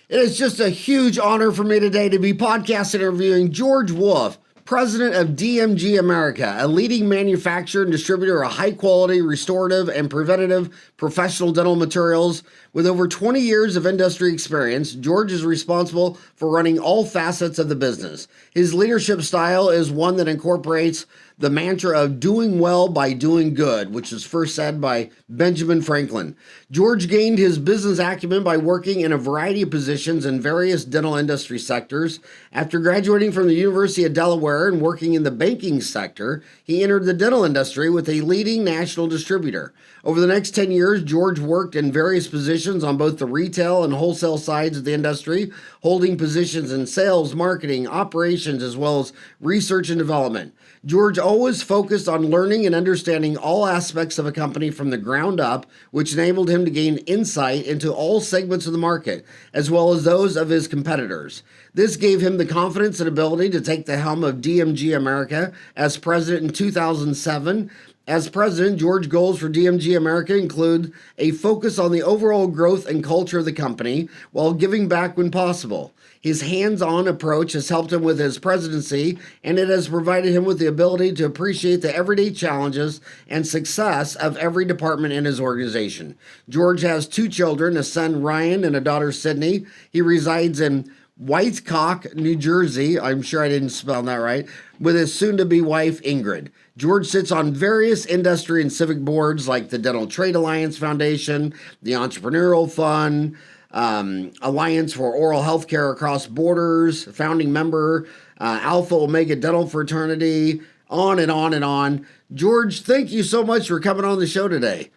It is just a huge honor for me today to be podcast interviewing George Wolfe, President of DMG America, a leading manufacturer and distributor of high-quality restorative and preventative professional dental materials. With over 20 years of industry experience, George is responsible for running all facets of the business. His leadership style is one that incorporates the mantra of doing well by doing good, which was first said by Benjamin Franklin. George gained his business acumen by working in a variety of positions in various dental industry sectors. After graduating from the University of Delaware and working in the banking sector, he entered the dental industry with a leading national distributor. Over the next 10 years, George worked in various positions on both the retail and wholesale sides of the industry, holding positions in sales, marketing, operations, as well as research and development. George always focused on learning and understanding all aspects of a company from the ground up, which enabled him to gain insight into all segments of the market, as well as those of his competitors. This gave him the confidence and ability to take the helm of DMG America as president in 2007. As president, George's goals for DMG America include a focus on the overall growth and culture of the company while giving back when possible. His hands-on approach has helped him with his presidency, and it has provided him with the ability to appreciate the everyday challenges and success of every department in his organization. George has 2 children, a son Ryan and a daughter Sydney. He resides in Whitecock, New Jersey, I'm sure I didn't spell that right, with his soon-to-be wife, Ingrid. George sits on various industry and civic boards like the Dental Trade Alliance Foundation, the Entrepreneurial Fund, Alliance for Oral Healthcare Across Borders, founding member, Alpha Omega Dental Fraternity, on and on and on. George, thank you so much for coming on the show today.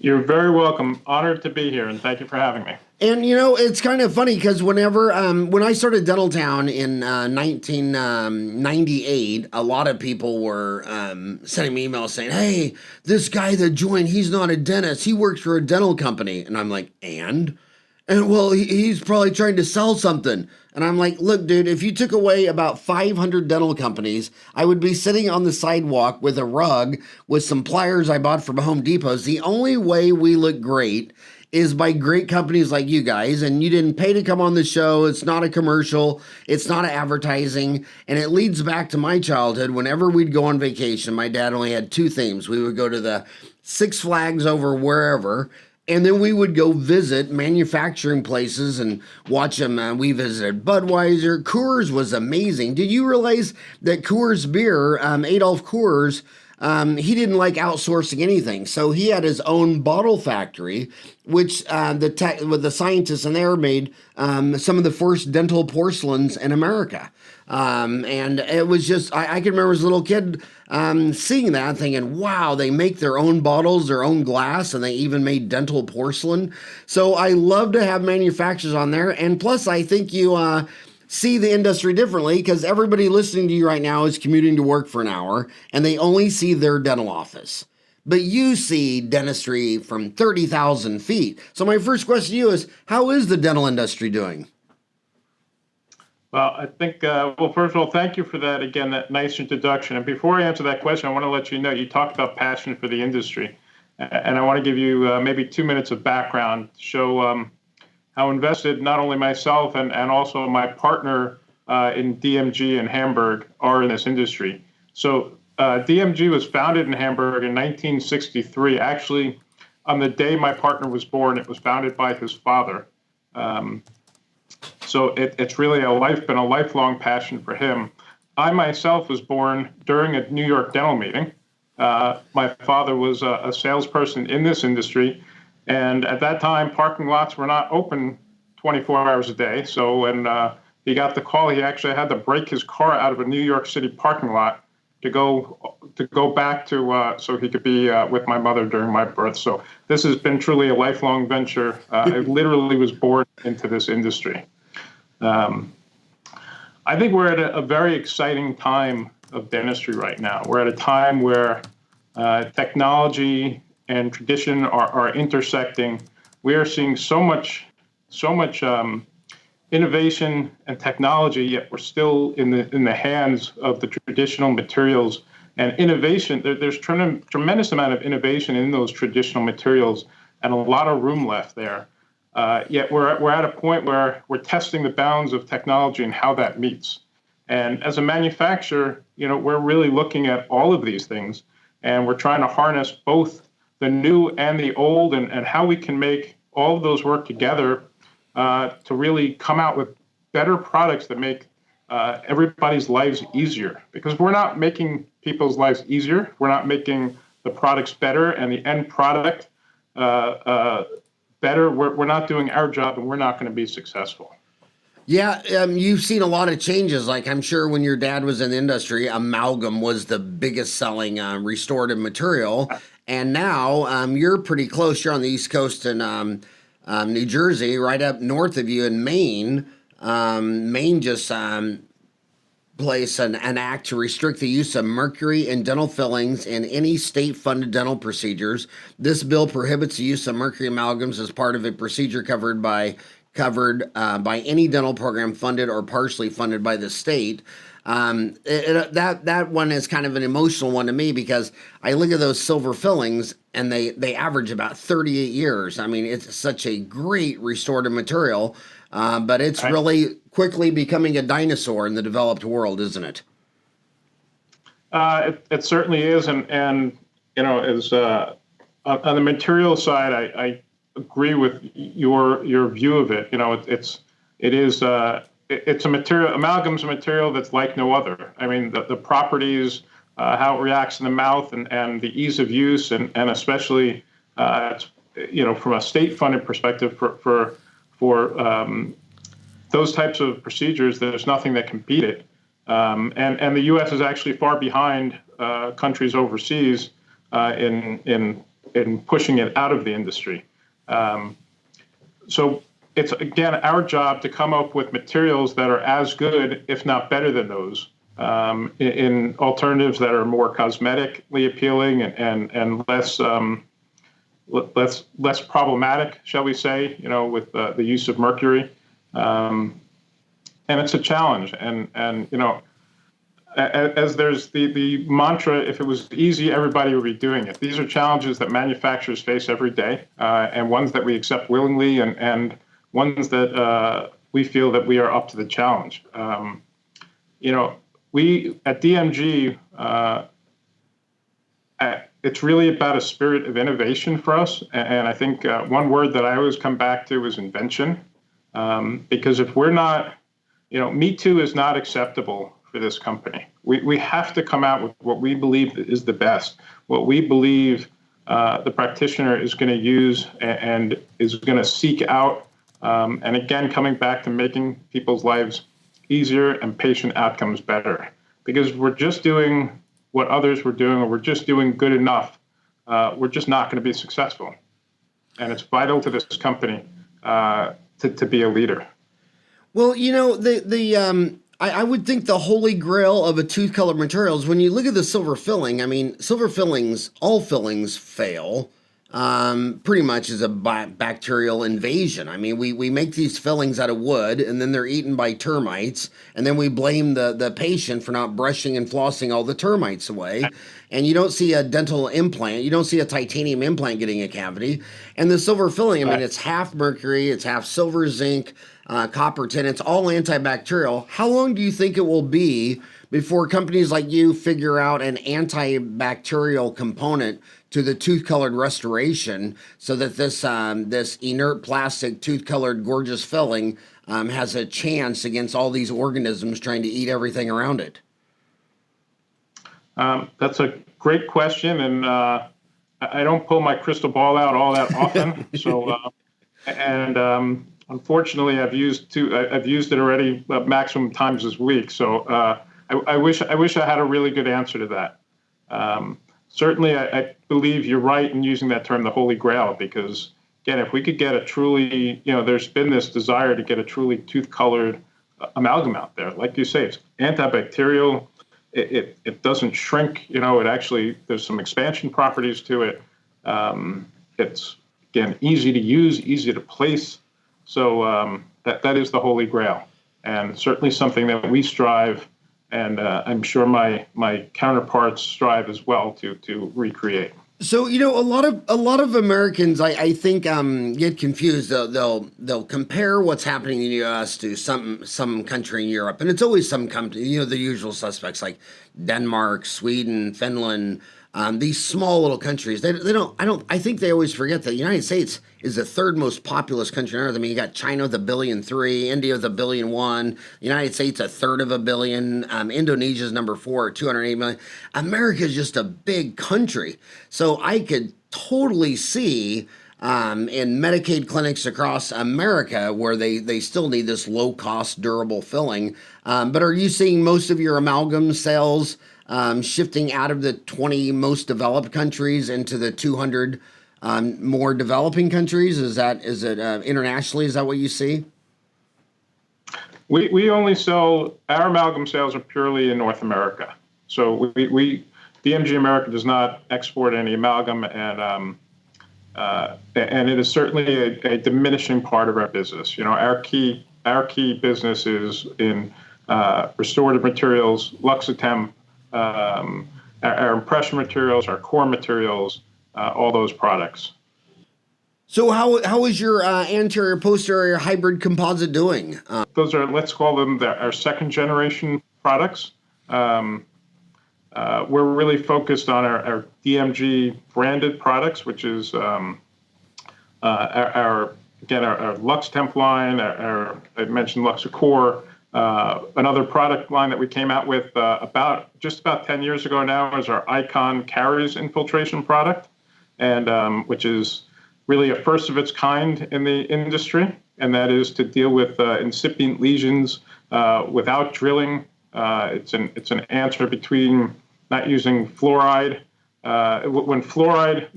You're very welcome. Honored to be here, and thank you for having me. And, you know, it's kind of funny because when I started Dental Town in 1998, a lot of people were sending me emails saying, hey, this guy that joined, he's not a dentist. He works for a dental company. And I'm like, and well, he's probably trying to sell something. And I'm like, look, dude, if you took away about 500 dental companies, I would be sitting on the sidewalk with a rug with some pliers I bought from Home Depot. The only way we look great is by great companies like you guys, and you didn't pay to come on the show. It's not a commercial. It's not advertising. And it leads back to my childhood. Whenever we'd go on vacation, my dad only had 2 themes. We would go to the Six Flags over wherever, and then we would go visit manufacturing places and watch them. We visited Budweiser. Coors was amazing. Did you realize that Coors beer, Adolf Coors, he didn't like outsourcing anything, so he had his own bottle factory, which with the scientists in there made some of the first dental porcelains in America. And it was just, I can remember as a little kid seeing that, thinking, wow, they make their own bottles, their own glass, and they even made dental porcelain. So I love to have manufacturers on there, and plus I think you see the industry differently because everybody listening to you right now is commuting to work for an hour and they only see their dental office. But you see dentistry from 30,000 feet. So my first question to you is, how is the dental industry doing? Well, I think, well, first of all, thank you for that, again, that nice introduction. And before I answer that question, I want to let you know, you talked about passion for the industry. And I want to give you maybe 2 minutes of background to show how invested not only myself and also my partner in DMG in Hamburg are in this industry. So DMG was founded in Hamburg in 1963. Actually, on the day my partner was born, it was founded by his father. So it's really been a lifelong passion for him. I myself was born during a New York dental meeting. My father was a salesperson in this industry. And at that time, parking lots were not open 24 hours a day. So when he got the call, he actually had to break his car out of a New York City parking lot to go back to so he could be with my mother during my birth. So this has been truly a lifelong venture. I literally was born into this industry. I think we're at a very exciting time of dentistry right now. We're at a time where technology and tradition are intersecting. We are seeing so much innovation and technology, yet we're still in the hands of the traditional materials and innovation. There's tremendous amount of innovation in those traditional materials and a lot of room left there. Yet we're at a point where we're testing the bounds of technology and how that meets. And as a manufacturer, we're really looking at all of these things, and we're trying to harness both the new and the old, and how we can make all of those work together to really come out with better products that make everybody's lives easier. Because we're not making people's lives easier, we're not making the products better and the end product better. We're not doing our job, and we're not going to be successful. Yeah, you've seen a lot of changes. Like, I'm sure when your dad was in the industry, amalgam was the biggest selling restorative material. And now you're pretty close. You're on the East Coast in New Jersey, right up north of you in Maine. Maine just placed an act to restrict the use of mercury in dental fillings in any state-funded dental procedures. This bill prohibits the use of mercury amalgams as part of a procedure covered by any dental program funded or partially funded by the state. That one is kind of an emotional one to me, because I look at those silver fillings and they average about 38 years. I mean, it's such a great restorative material, but it's really quickly becoming a dinosaur in the developed world, isn't it? It certainly is, and as on the material side, I agree with your view of it. It's a material. Amalgam's a material that's like no other. I mean, the properties, how it reacts in the mouth, and the ease of use, and especially from a state-funded perspective for those types of procedures, there's nothing that can beat it. And the U.S. is actually far behind countries overseas in pushing it out of the industry. So it's, again, our job to come up with materials that are as good, if not better than those, in alternatives that are more cosmetically appealing and less problematic, shall we say, with the use of mercury. And it's a challenge. And as there's the mantra, if it was easy, everybody would be doing it. These are challenges that manufacturers face every day, and ones that we accept willingly, and ones that we feel that we are up to the challenge. We at DMG, it's really about a spirit of innovation for us. And I think one word that I always come back to is invention, because if we're not, Me Too is not acceptable for this company. We have to come out with what we believe is the best, what we believe the practitioner is going to use and is going to seek out. And again, coming back to making people's lives easier and patient outcomes better. Because we're just doing what others were doing, or we're just doing good enough, we're just not going to be successful. And it's vital to this company to be a leader. Well, I would think the holy grail of a tooth colored material is when you look at the silver filling. I mean, silver fillings, all fillings fail. Pretty much as a bacterial invasion. I mean, we make these fillings out of wood, and then they're eaten by termites, and then we blame the patient for not brushing and flossing all the termites away. And you don't see a dental implant, you don't see a titanium implant getting a cavity. And the silver filling, I mean, it's half mercury, it's half silver, zinc, copper, tin, it's all antibacterial. How long do you think it will be before companies like you figure out an antibacterial component to the tooth-colored restoration, so that this inert plastic tooth-colored gorgeous filling has a chance against all these organisms trying to eat everything around it? That's a great question, and I don't pull my crystal ball out all that often. Unfortunately, I've used it already maximum times this week. So I wish I had a really good answer to that. Certainly, I believe you're right in using that term, the Holy Grail, because, again, if we could get a truly, there's been this desire to get a truly tooth-colored amalgam out there. Like you say, it's antibacterial. It doesn't shrink. It actually, there's some expansion properties to it. It's, again, easy to use, easy to place. So that is the Holy Grail, and certainly something that we strive, and I'm sure my counterparts strive as well to recreate. So a lot of Americans, I think, get confused. They'll compare what's happening in the U.S. to some country in Europe, and it's always some country. The usual suspects like Denmark, Sweden, Finland. These small little countries. They don't. I don't. I think they always forget that the United States is the third most populous country on earth. I mean, you got China with 1.3 billion, India with 1.1 billion, United States a third of a billion, Indonesia's number 4 at 208 million. America is just a big country, so I could totally see in Medicaid clinics across America where they still need this low cost, durable filling. But are you seeing most of your amalgam sales shifting out of the 20 most developed countries into the 200 more developing countries? Is it internationally? Is that what you see? We only sell, our amalgam sales are purely in North America. So we DMG America does not export any amalgam, and it is certainly a diminishing part of our business. Our key business is in restorative materials, Luxitem, our impression materials, our core materials, all those products. So how is your anterior posterior hybrid composite doing? Those are, let's call them our second generation products. We're really focused on our DMG branded products, which is our Luxitem line, I mentioned Luxacore. Another product line that we came out with about 10 years ago now is our Icon caries infiltration product, and which is really a first of its kind in the industry, and that is to deal with incipient lesions without drilling. It's an answer between not using fluoride. When fluoride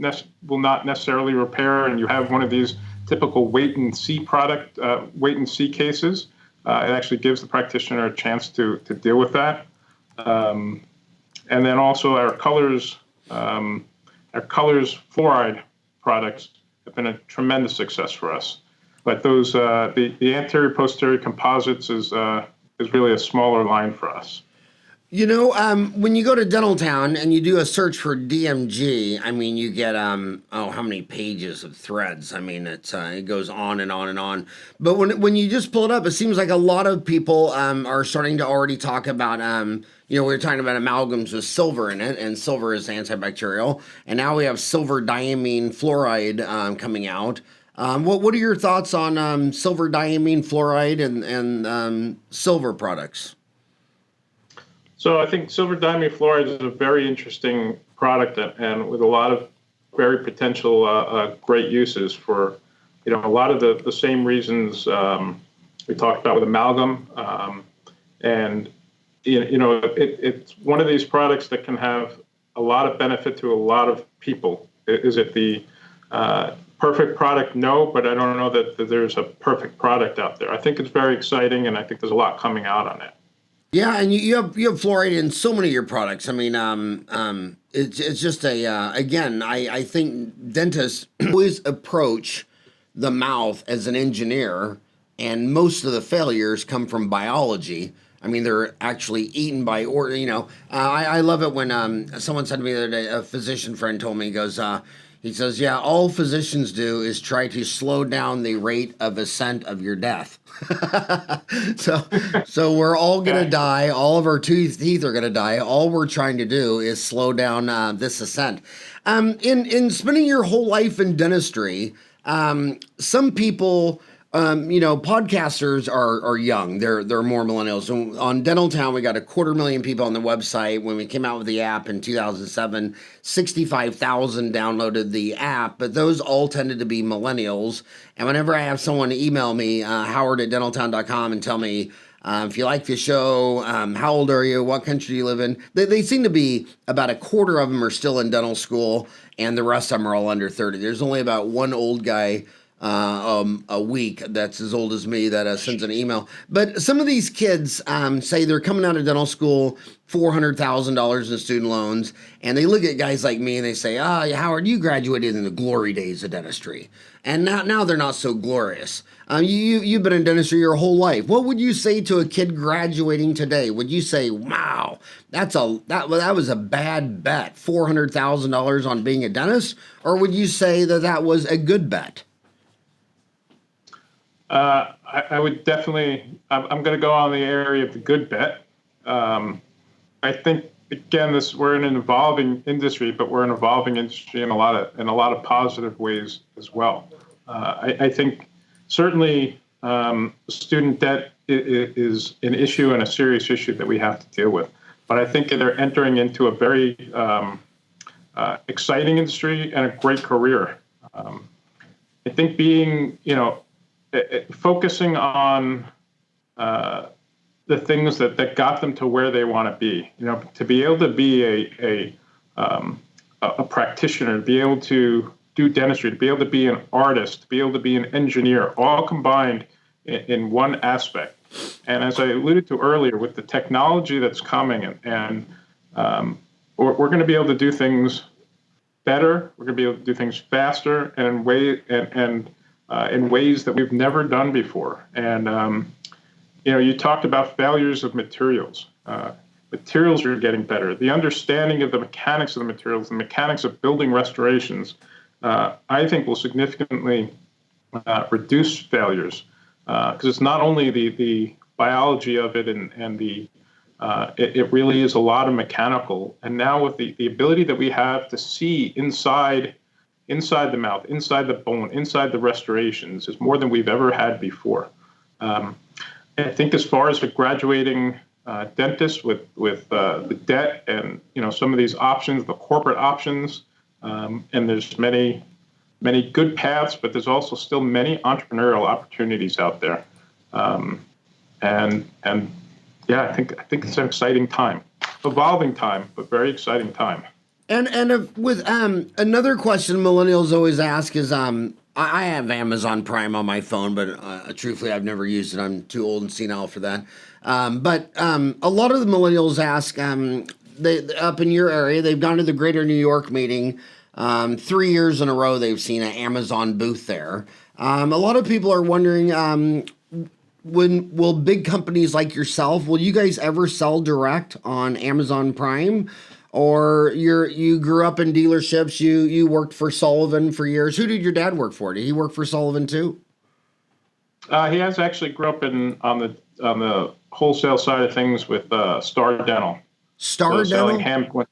will not necessarily repair, and you have one of these typical wait and see cases, it actually gives the practitioner a chance to deal with that. And then also our colors fluoride products have been a tremendous success for us. But those the anterior posterior composites is really a smaller line for us. When you go to Dental Town and you do a search for DMG, I mean, you get how many pages of threads? I mean, it goes on and on and on. But when you just pull it up, it seems like a lot of people are starting to already talk about we were talking about amalgams with silver in it, and silver is antibacterial, and now we have silver diamine fluoride coming out. What are your thoughts on silver diamine fluoride and silver products? So I think silver diamine fluoride is a very interesting product, and with a lot of very potential great uses for, a lot of the same reasons we talked about with amalgam, and it's one of these products that can have a lot of benefit to a lot of people. Is it the perfect product? No, but I don't know that there's a perfect product out there. I think it's very exciting, and I think there's a lot coming out on it. Yeah, and you have fluoride in so many of your products. I mean, it's just again, I think dentists always approach the mouth as an engineer, and most of the failures come from biology. I mean, they're actually eaten by, I love it when someone said to me the other day, a physician friend told me, he says, yeah, all physicians do is try to slow down the rate of ascent of your death. So we're all going to die. All of our teeth are going to die. All we're trying to do is slow down this ascent. In spending your whole life in dentistry, some people, podcasters are young. They're more millennials. And on Dental Town, we got 250,000 people on the website. When we came out with the app in 2007, 65,000 downloaded the app, but those all tended to be millennials. And whenever I have someone email me, howard@dentaltown.com, and tell me, if you like the show, how old are you? What country do you live in? They seem to be about a quarter of them are still in dental school, and the rest of them are all under 30. There's only about one old guy a week that's as old as me that sends an email. But some of these kids say they're coming out of dental school, $400,000 in student loans, and they look at guys like me and they say, Howard, you graduated in the glory days of dentistry. And now they're not so glorious. You've been in dentistry your whole life. What would you say to a kid graduating today? Would you say, wow, that was a bad bet, $400,000 on being a dentist? Or would you say that was a good bet? I would definitely, I'm going to go on the area of the good bet. I think, again, we're in an evolving industry, but we're an evolving industry in a lot of positive ways as well. I think certainly student debt is an issue and a serious issue that we have to deal with. But I think they're entering into a very exciting industry and a great career. I think being, focusing on the things that got them to where they want to be, to be able to be a practitioner, to be able to do dentistry, to be able to be an artist, to be able to be an engineer, all combined in one aspect. And as I alluded to earlier, with the technology that's coming, and we're going to be able to do things better. We're going to be able to do things faster and in ways that we've never done before. And you talked about failures of materials. Materials are getting better. The understanding of the mechanics of the materials, the mechanics of building restorations, I think will significantly reduce failures, because it's not only the biology of it and it really is a lot of mechanical. And now with the ability that we have to see inside the mouth, inside the bone, inside the restorations is more than we've ever had before. I think as far as a graduating dentist with the debt and some of these options, the corporate options, and there's many good paths, but there's also still many entrepreneurial opportunities out there. And yeah, I think it's an exciting time, evolving time, but very exciting time. And with another question millennials always ask is, I have Amazon Prime on my phone, but truthfully, I've never used it. I'm too old and senile for that. But a lot of the millennials ask, they up in your area, they've gone to the Greater New York meeting. 3 years in a row, they've seen an Amazon booth there. A lot of people are wondering, will big companies like yourself, will you guys ever sell direct on Amazon Prime? Or you grew up in dealerships, you worked for Sullivan for years. Who did your dad work for? Did he work for Sullivan too? He has actually grew up on the wholesale side of things with Star Dental. Star Dental?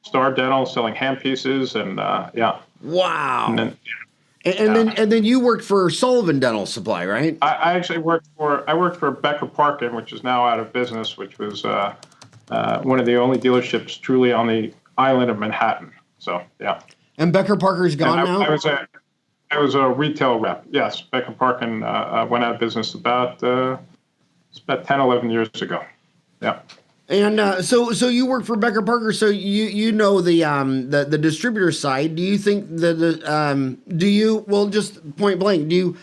Star Dental, selling hand pieces, and yeah. Wow. And then you worked for Sullivan Dental Supply, right? I actually worked for Becker Parkin, which is now out of business, which was one of the only dealerships truly on the island of Manhattan. So yeah. And Becker Parker's gone now? I was a retail rep. Yes, Becker Parkin went out of business about 10, 11 years ago. Yeah. And so you work for Becker Parker, so you know the distributor side. Do you think just point blank, do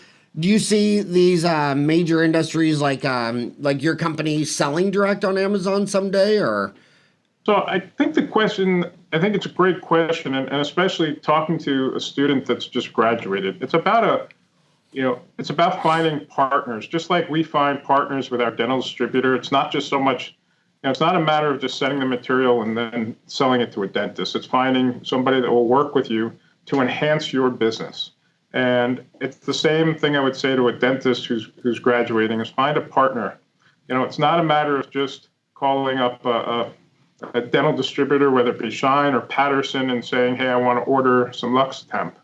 you see these major industries like your company selling direct on Amazon someday, or? So I think it's a great question, and especially talking to a student that's just graduated. It's about it's about finding partners, just like we find partners with our dental distributor. It's not just so much. It's not a matter of just sending the material and then selling it to a dentist. It's finding somebody that will work with you to enhance your business. And it's the same thing I would say to a dentist who's graduating, is find a partner. It's not a matter of just calling up a dental distributor, whether it be Shine or Patterson, and saying, hey, I want to order some Lux Temp.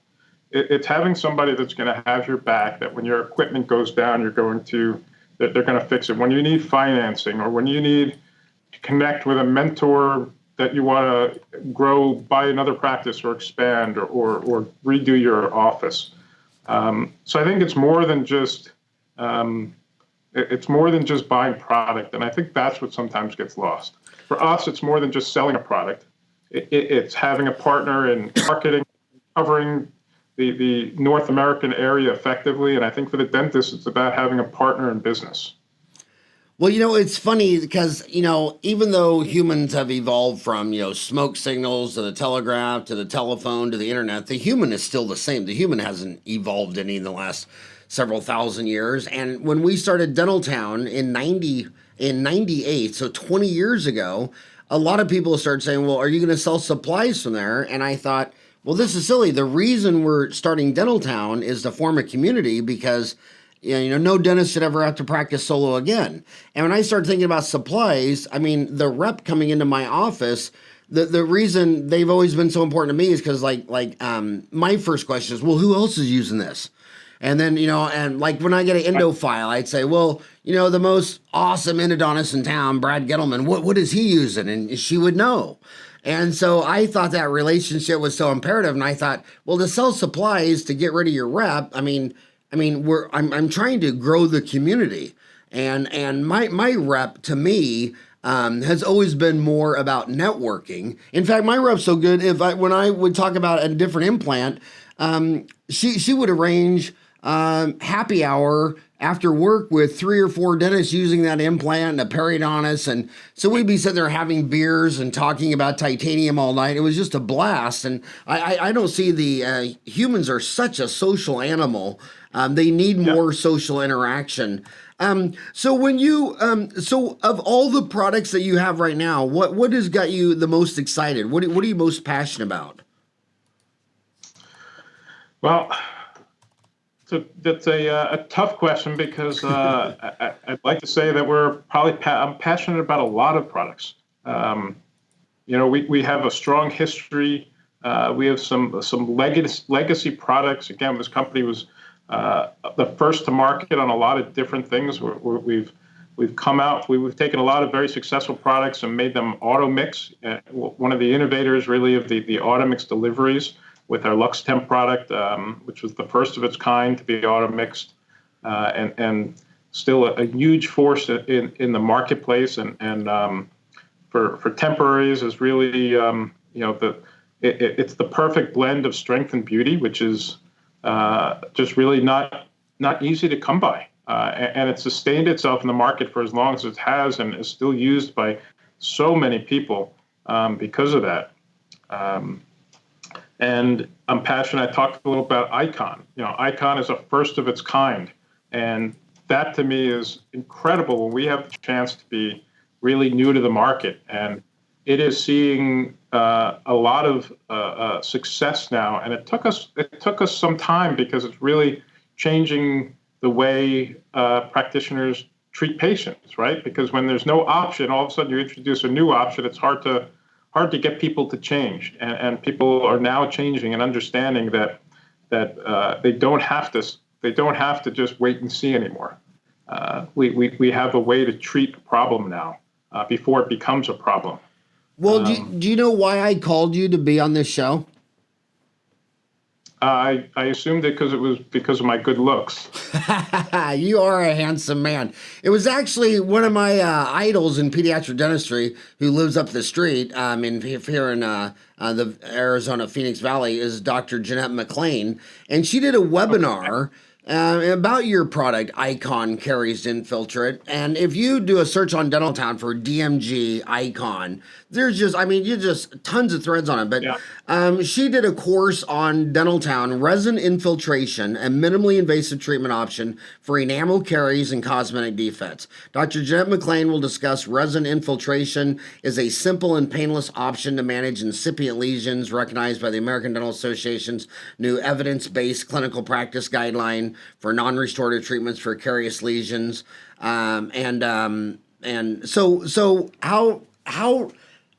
It's having somebody that's going to have your back, that when your equipment goes down, they're going to fix it. When you need financing, or when you need to connect with a mentor that you want to grow, buy another practice or expand or redo your office. So I think it's more than just buying product, and I think that's what sometimes gets lost. For us, it's more than just selling a product. It's having a partner in marketing, covering the North American area effectively. And I think for the dentist, it's about having a partner in business. Well, it's funny because, even though humans have evolved from, smoke signals to the telegraph to the telephone to the internet, the human is still the same. The human hasn't evolved any in the last several thousand years. And when we started Dental Town in 98, so 20 years ago, a lot of people started saying, well, are you going to sell supplies from there? And I thought, well, this is silly. The reason we're starting Dental Town is to form a community because no dentist should ever have to practice solo again. And when I started thinking about supplies, the rep coming into my office, the reason they've always been so important to me is because my first question is, well, who else is using this? And then, and like when I get an endo file, I'd say, well, the most awesome endodontist in town, Brad Gettleman, what is he using? And she would know. And so I thought that relationship was so imperative. And I thought, well, to sell supplies to get rid of your rep, I'm trying to grow the community, and my rep to me has always been more about networking. In fact, my rep's so good. When I would talk about a different implant, she would arrange happy hour after work with 3 or 4 dentists using that implant and a periodontist, and so we'd be sitting there having beers and talking about titanium all night. It was just a blast, and I don't see the humans are such a social animal. They need more social interaction. So when you, so of all the products that you have right now, what has got you the most excited? What are you most passionate about? Well, so that's a tough question because I'd like to say that I'm passionate about a lot of products. We have a strong history. We have some legacy products. Again, this company was the first to market on a lot of different things. We've come out. We've taken a lot of very successful products and made them auto mix. One of the innovators, really, of the auto mix deliveries with our LuxTemp product, which was the first of its kind to be auto mixed, and still a huge force in the marketplace. And for temporaries is really it's the perfect blend of strength and beauty, which is just really not easy to come by. And it's sustained itself in the market for as long as it has and is still used by so many people because of that. And I'm passionate. I talked a little about Icon. Icon is a first of its kind. And that to me is incredible when we have the chance to be really new to the market. And it is seeing a lot of success now. And it took us some time because it's really changing the way practitioners treat patients, right? Because when there's no option, all of a sudden you introduce a new option, it's hard to get people to change, and people are now changing and understanding that they don't have to just wait and see anymore. We have a way to treat a problem now before it becomes a problem. Well, do you know why I called you to be on this show? I assumed it because of my good looks. You are a handsome man. It was actually one of my idols in pediatric dentistry who lives up the street here in the Arizona Phoenix Valley is Dr. Jeanette McLean. And she did a webinar about your product, Icon Caries Infiltrate. And if you do a search on Dental Town for DMG Icon, there's just tons of threads on it. But she did a course on Dental Town, resin infiltration, a minimally invasive treatment option for enamel caries and cosmetic defects. Dr. Jeanette McLean will discuss resin infiltration is a simple and painless option to manage incipient lesions recognized by the American Dental Association's new evidence-based clinical practice guideline for non-restorative treatments for carious lesions. And so how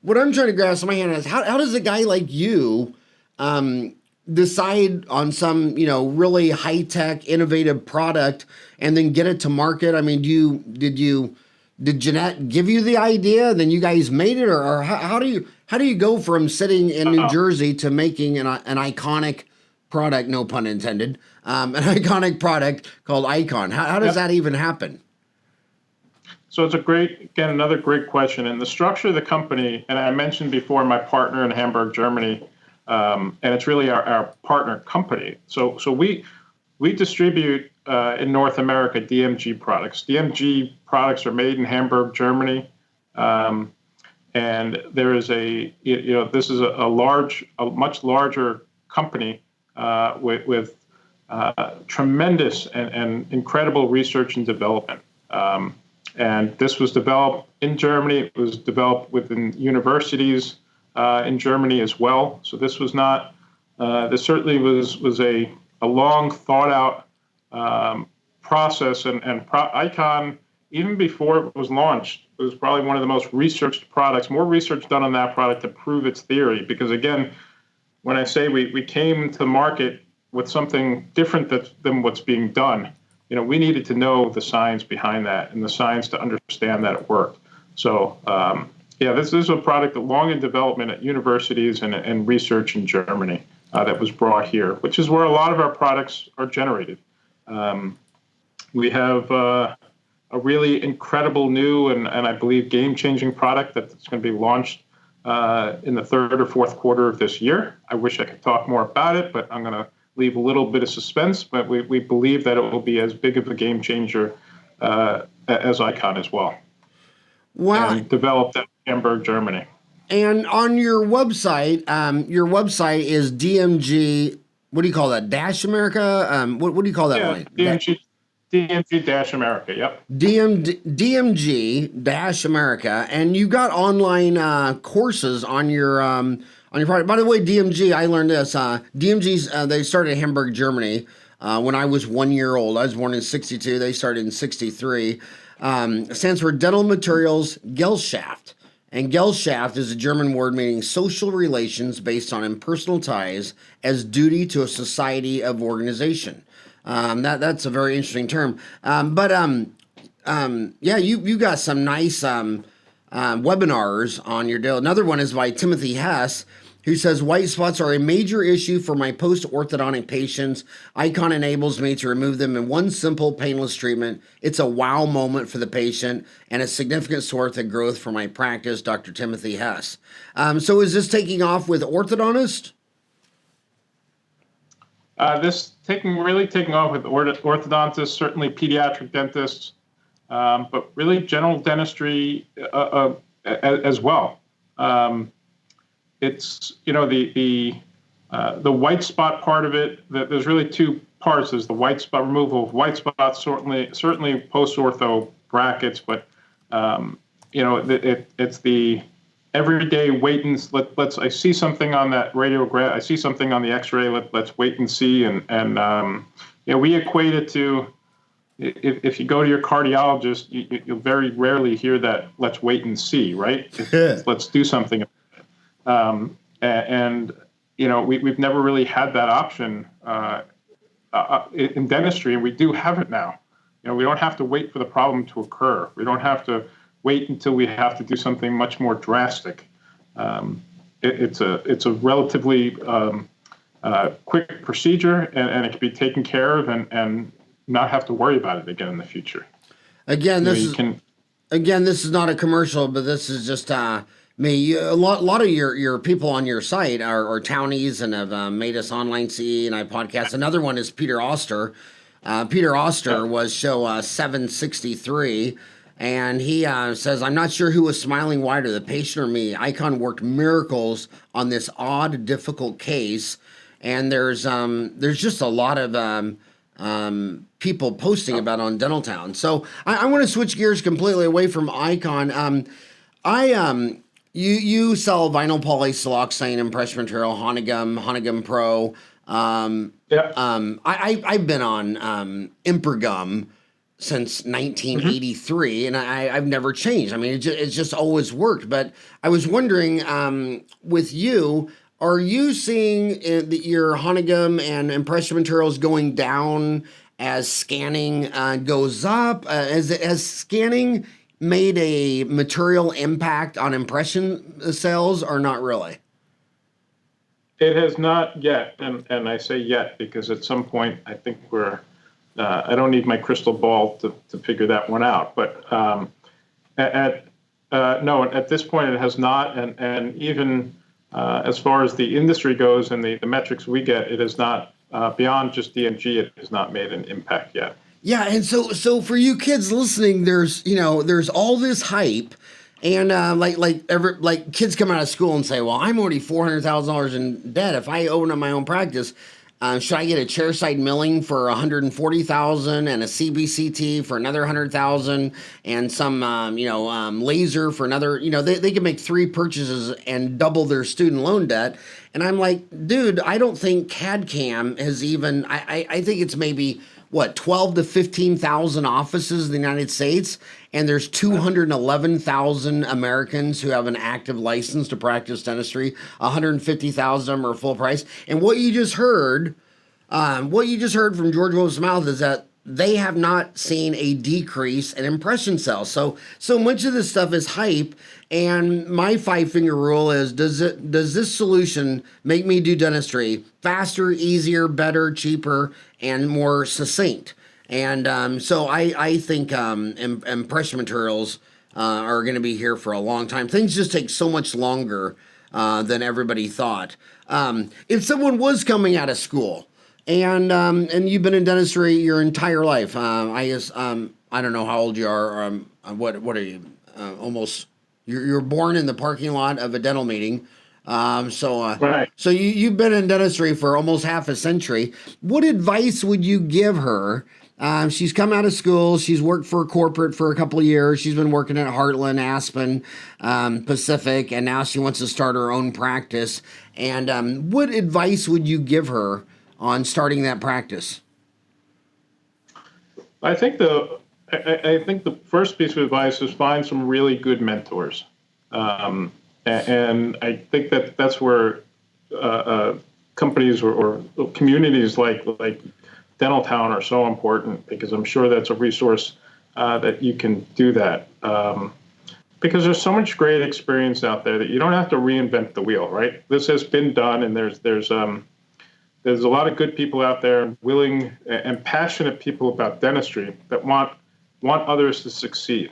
what I'm trying to grasp in my hand is how does a guy like you decide on some really high-tech innovative product and then get it to market? I mean, did Jeanette give you the idea and then you guys made it, or how do you go from sitting in New Jersey to making an iconic product, no pun intended, an iconic product called Icon? How does that even happen? So it's another great question. And the structure of the company, and I mentioned before my partner in Hamburg, Germany, and it's really our partner company. So we distribute in North America DMG products. DMG products are made in Hamburg, Germany, and there is this is a much larger company with tremendous and incredible research and development. And this was developed in Germany. It was developed within universities in Germany as well. So this was not. This certainly was a long thought out process. And Icon, even before it was launched, it was probably one of the most researched products. More research done on that product to prove its theory. Because again, when I say we came to market with something different than what's being done, we needed to know the science behind that and the science to understand that it worked. So, this is a product that long in development at universities and research in Germany that was brought here, which is where a lot of our products are generated. We have a really incredible new and I believe game-changing product that's going to be launched in the third or fourth quarter of this year. I wish I could talk more about it, but I'm going to leave a little bit of suspense. But we believe that it will be as big of a game changer as Icon as well. Wow. And developed in Hamburg, Germany. And on your website is DMG. What do you call that? Dash America? What do you call that line? DMG Dash America. Yep. DMG Dash America, and you got online courses on your product. By the way, DMG, I learned this. DMG's they started in Hamburg, Germany. When I was 1 year old, I was born in '62. They started in '63. Stands for Dental Materials Gesellschaft. And Gesellschaft is a German word meaning social relations based on impersonal ties as duty to a society of organization. That's a very interesting term. You got some nice webinars on your deal. Another one is by Timothy Hess, who says, white spots are a major issue for my post-orthodontic patients. Icon enables me to remove them in one simple, painless treatment. It's a wow moment for the patient and a significant source of growth for my practice, Dr. Timothy Hess. So is this taking off with orthodontists? This really taking off with orthodontists, certainly pediatric dentists, but really general dentistry as well. It's the white spot part of it. There's really two parts. There's the white spot removal of white spots, certainly post ortho brackets, but it's the everyday wait and let's. I see something on that radiograph. I see something on the X-ray. Let's wait and see. And we equate it to if you go to your cardiologist, you'll very rarely hear that. Let's wait and see, right? Let's do something. We've never really had that option in dentistry, and we do have it now. We don't have to wait for the problem to occur. We don't have to wait until we have to do something much more drastic. It's a relatively quick procedure, and it can be taken care of and not have to worry about it again in the future. Again, this is not a commercial, but this is just me. A lot of your people on your site are townies and have made us online CE and I podcast. Another one is Peter Oster. Peter Oster was show 763. And he says, I'm not sure who was smiling wider, the patient or me. Icon worked miracles on this odd, difficult case. And there's just a lot of people posting about it on Dental Town. So I want to switch gears completely away from Icon. You sell vinyl polysiloxane impression material, Honigum Pro. I've been on Impergum since 1983, and I've never changed. I mean, it's just always worked. But I was wondering, with you, are you seeing your Honigum and impression materials going down as scanning goes up? Has scanning made a material impact on impression sales, or not really? It has not yet, and I say yet because at some point I think we're. I don't need my crystal ball to figure that one out, but at this point it has not, and even as far as the industry goes and the metrics we get, it is not beyond just DMG. It has not made an impact yet. Yeah, and so for you kids listening, there's all this hype, and like kids come out of school and say, well, I'm already $400,000 in debt. If I open up my own practice, should I get a chairside milling for $140,000 and a CBCT for another $100,000 and some laser for another? They can make 3 purchases and double their student loan debt. And I'm like, dude, I don't think CAD CAM has even. I think it's maybe 12 to 15,000 offices in the United States, and there's 211,000 Americans who have an active license to practice dentistry. 150,000 of them are full price. And what you just heard from George Wolfe's mouth is that they have not seen a decrease in impression cells. So much of this stuff is hype. And my 5-finger rule is: does this solution make me do dentistry faster, easier, better, cheaper, and more succinct? And so I think impression materials are going to be here for a long time. Things just take so much longer than everybody thought. If someone was coming out of school and you've been in dentistry your entire life, I guess I don't know how old you are. What are you? Almost. You're born in the parking lot of a dental meeting. Right. So you've been in dentistry for almost half a century. What advice would you give her? She's come out of school. She's worked for corporate for a couple of years. She's been working at Heartland, Aspen, Pacific, and now she wants to start her own practice. And what advice would you give her on starting that practice? I think the first piece of advice is find some really good mentors, and I think that's where companies or communities like Dental Town are so important, because I'm sure that's a resource that you can do that, because there's so much great experience out there that you don't have to reinvent the wheel, right? This has been done, and there's a lot of good people out there, willing and passionate people about dentistry that want others to succeed.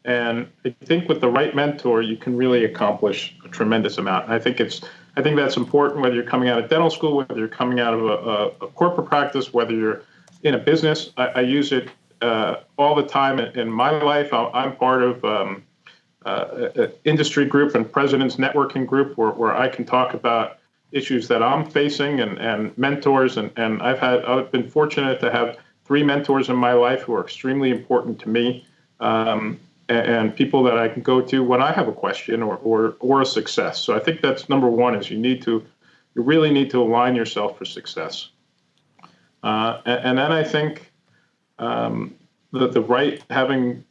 And I think with the right mentor, you can really accomplish a tremendous amount. And I think that's important, whether you're coming out of dental school, whether you're coming out of a corporate practice, whether you're in a business. I use it all the time in my life. I'm part of an industry group and president's networking group where I can talk about issues that I'm facing and mentors. And I've been fortunate to have 3 mentors in my life who are extremely important to me, and people that I can go to when I have a question or a success. So I think that's number one: is you really need to align yourself for success. And then I think having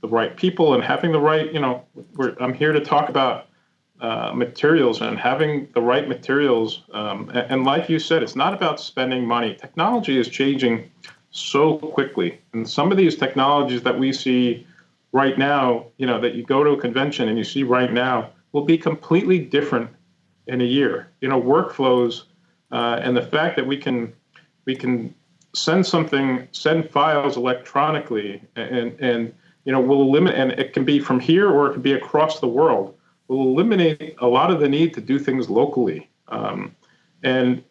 the right people and having the right, I'm here to talk about materials and having the right materials. And like you said, it's not about spending money. Technology is changing so quickly. And some of these technologies that we see right now, that you go to a convention and you see right now, will be completely different in a year. Workflows and the fact that we can send files electronically and will eliminate, and it can be from here or it can be across the world, will eliminate a lot of the need to do things locally. And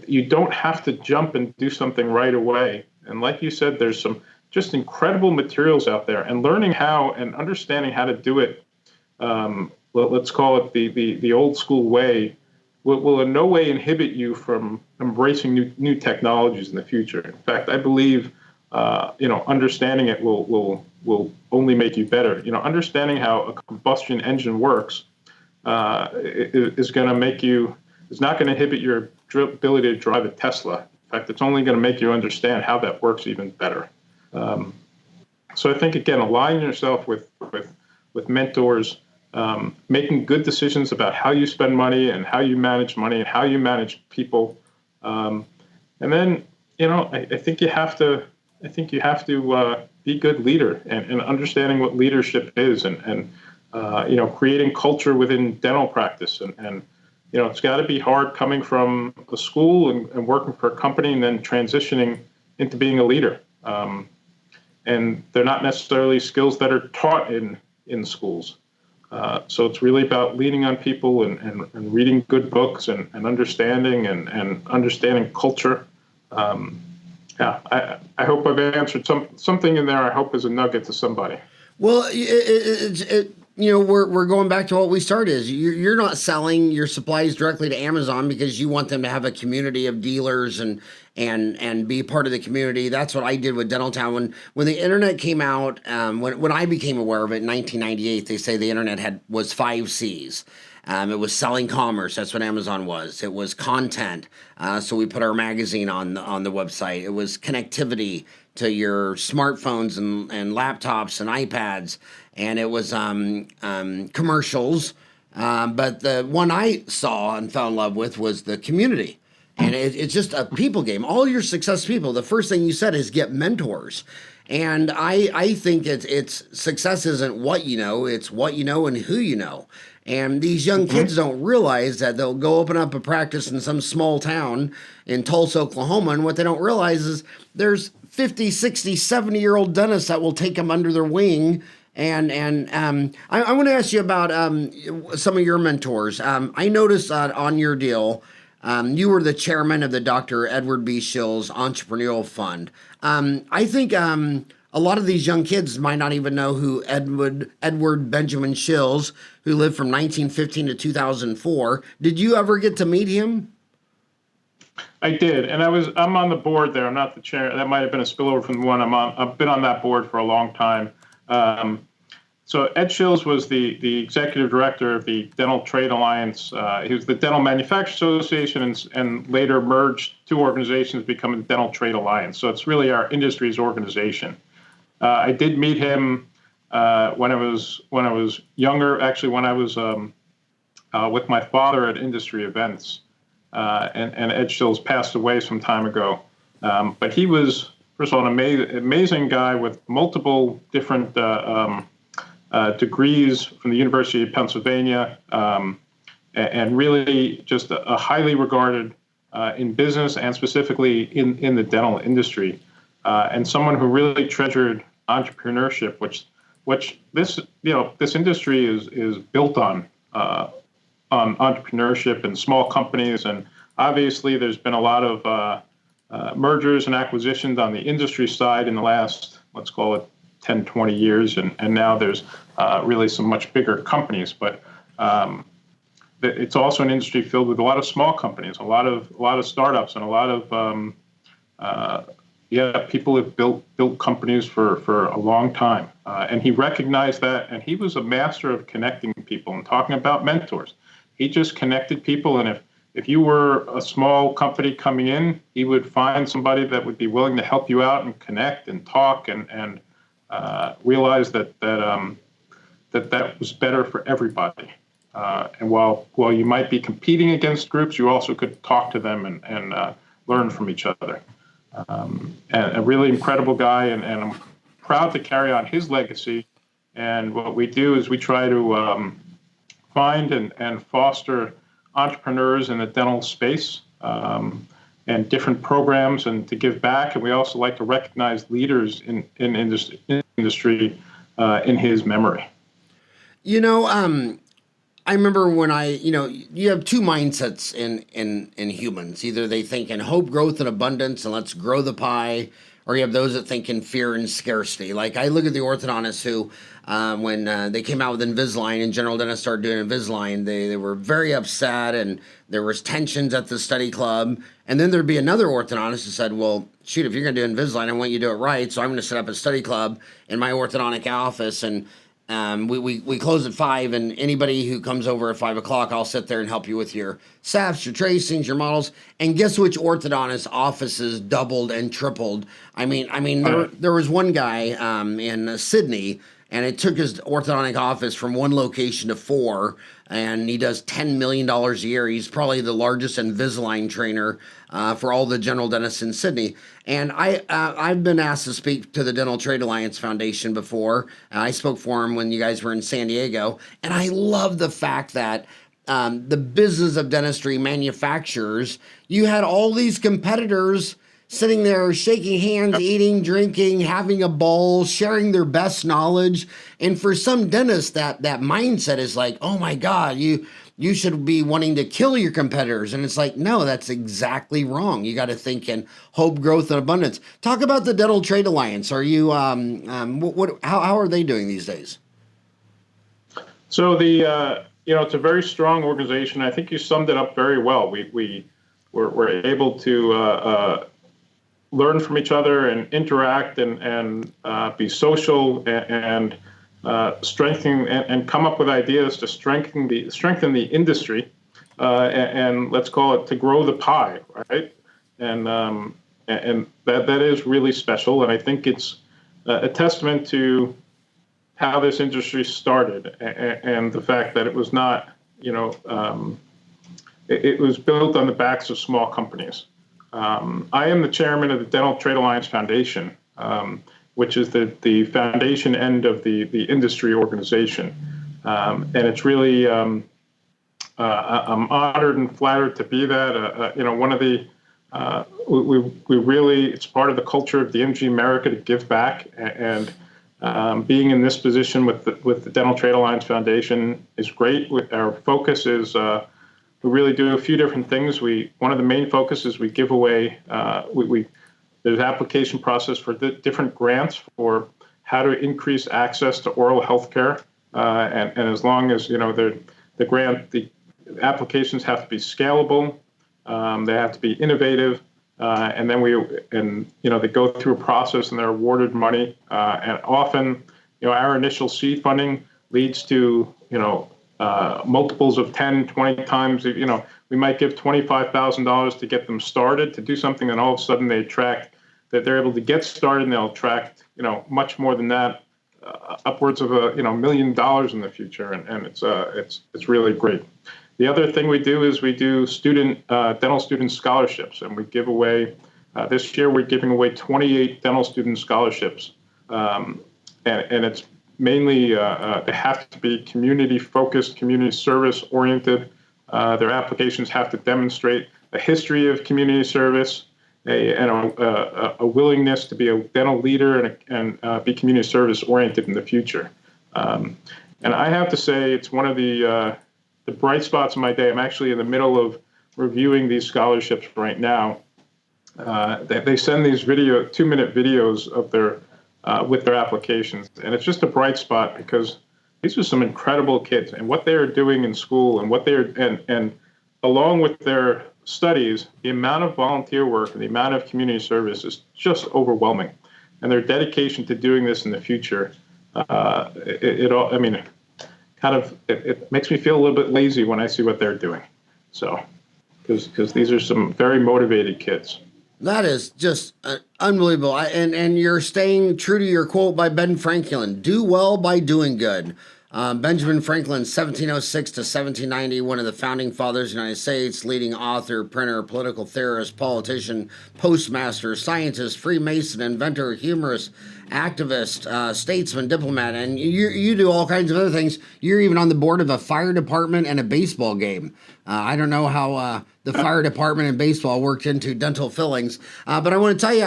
you don't have to jump and do something right away. And like you said, there's some just incredible materials out there, and learning how and understanding how to do it, let's call it the old school way, will in no way inhibit you from embracing new technologies in the future. In fact, I believe understanding it will only make you better. Understanding how a combustion engine works is not going to inhibit your ability to drive a Tesla. In fact, it's only going to make you understand how that works even better. So I think, again, align yourself with mentors, making good decisions about how you spend money and how you manage money and how you manage people. And then, I think you have to be a good leader and understanding what leadership is and creating culture within dental practice. And it's got to be hard coming from a school and working for a company and then transitioning into being a leader. And they're not necessarily skills that are taught in schools. So it's really about leaning on people and reading good books and understanding and understanding culture. I hope I've answered something in there. I hope is a nugget to somebody. Well, we're going back to what we started. Is you're not selling your supplies directly to Amazon because you want them to have a community of dealers and be part of the community. That's what I did with Dental Town. When the internet came out, when I became aware of it in 1998, they say the internet was 5 C's. It was selling commerce. That's what Amazon was. It was content. So we put our magazine on the website. It was connectivity to your smartphones and laptops and iPads. And it was commercials. But the one I saw and fell in love with was the community. And it's just a people game. All your success people, the first thing you said is get mentors. And I think it's success isn't what you know, it's what you know and who you know. And these young kids don't realize that they'll go open up a practice in some small town in Tulsa, Oklahoma. And what they don't realize is there's 50, 60, 70-year-old dentists that will take them under their wing. And I want to ask you about some of your mentors. I noticed on your deal, you were the chairman of the Dr. Edward B. Shills Entrepreneurial Fund. I think a lot of these young kids might not even know who Edward Benjamin Shills, who lived from 1915 to 2004. Did you ever get to meet him? I did, and I'm on the board there. I'm not the chair. That might have been a spillover from the one I'm on. I've been on that board for a long time. So Ed Shills was the executive director of the Dental Trade Alliance. He was the Dental Manufacturers Association and later merged two organizations, becoming the Dental Trade Alliance. So it's really our industry's organization. I did meet him when I was younger. Actually, when I was with my father at industry events, and Ed Shills passed away some time ago. But he was, first of all, an amazing guy with multiple different degrees from the University of Pennsylvania, and really just a highly regarded in business and specifically in the dental industry, and someone who really treasured entrepreneurship, which this industry is built on entrepreneurship and small companies. And obviously there's been a lot of mergers and acquisitions on the industry side in the last, let's call it 10, 20 years. And now there's really some much bigger companies, but it's also an industry filled with a lot of small companies, a lot of startups, and a lot of people have built companies for a long time. And he recognized that, and he was a master of connecting people and talking about mentors. He just connected people, and if you were a small company coming in, he would find somebody that would be willing to help you out and connect and talk and realize that was better for everybody. And while you might be competing against groups, you also could talk to them and learn from each other. And a really incredible guy, and I'm proud to carry on his legacy. And what we do is we try to find and foster entrepreneurs in the dental space, and different programs, and to give back. And we also like to recognize leaders in industry in his memory. I remember when you have two mindsets in humans. Either they think in hope, growth, and abundance, and let's grow the pie, or you have those that think in fear and scarcity. Like I look at the orthodontists who, when they came out with Invisalign and general dentists started doing Invisalign, they were very upset, and there was tensions at the study club. And then there'd be another orthodontist who said, well, shoot, if you're going to do Invisalign, I want you to do it right, so I'm going to set up a study club in my orthodontic office, and we close at 5, and anybody who comes over at 5 o'clock, I'll sit there and help you with your SAPs, your tracings, your models. And guess which orthodontist offices doubled and tripled? I mean, there was one guy in Sydney, and it took his orthodontic office from 1 location to 4, and he does $10 million a year. He's probably the largest Invisalign trainer for all the general dentists in Sydney. And I've been asked to speak to the Dental Trade Alliance Foundation before. I spoke for him when you guys were in San Diego. And I love the fact that the business of dentistry manufacturers, you had all these competitors sitting there shaking hands, eating, drinking, having a ball, sharing their best knowledge. And for some dentists, that mindset is like, oh my God, you should be wanting to kill your competitors. And it's like, no, that's exactly wrong. You got to think in hope, growth, and abundance. Talk about the Dental Trade Alliance. Are you, how are they doing these days? So it's a very strong organization. I think you summed it up very well. We're able to learn from each other and interact and be social and strengthen and come up with ideas to strengthen the industry and let's call it to grow the pie, right? And that is really special, and I think it's a testament to how this industry started and the fact that it was not, it was built on the backs of small companies. I am the chairman of the Dental Trade Alliance Foundation, which is the foundation end of the industry organization. And it's really, I'm honored and flattered to be that. One of the, we really, it's part of the culture of DMG America to give back, and being in this position with the Dental Trade Alliance Foundation is great. Our focus is, we really do a few different things. One of the main focuses we give away, there's an application process for different grants for how to increase access to oral health care. And as long as, the applications have to be scalable, they have to be innovative, and then they go through a process and they're awarded money. And often, our initial seed funding leads to, multiples of 10, 20 times. We might give $25,000 to get them started to do something, and all of a sudden that they're able to get started, and they'll attract, much more than that, upwards of $1 million in the future, and it's really great. The other thing we do is we do dental student scholarships, and we give away. This year we're giving away 28 dental student scholarships, and it's mainly they have to be community focused, community service oriented. Their applications have to demonstrate a history of community service, a willingness to be a dental leader and be community service oriented in the future. And I have to say, it's one of the bright spots of my day. I'm actually in the middle of reviewing these scholarships right now. They send these 2-minute videos of their with their applications, and it's just a bright spot because these are some incredible kids, and what they are doing in school, and what and along with their studies, the amount of volunteer work and the amount of community service is just overwhelming, and their dedication to doing this in the future. It makes me feel a little bit lazy when I see what they're doing. So, because these are some very motivated kids. That is just unbelievable. And you're staying true to your quote by Ben Franklin: "Do well by doing good." Benjamin Franklin, 1706 to 1790, one of the founding fathers of the United States, leading author, printer, political theorist, politician, postmaster, scientist, Freemason, inventor, humorist, activist, statesman, diplomat, and you do all kinds of other things. You're even on the board of a fire department and a baseball game. I don't know how the fire department and baseball worked into dental fillings, but I want to tell you,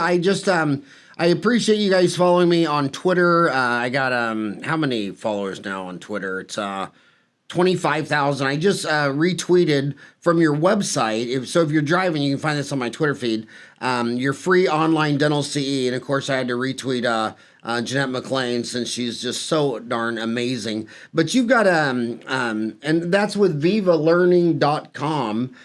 I appreciate you guys following me on Twitter. I got how many followers now on Twitter? It's 25,000. I just retweeted from your website. If you're driving, you can find this on my Twitter feed. Your free online dental CE, and of course I had to retweet Jeanette McLean since she's just so darn amazing. But you've got and that's with VivaLearning.com.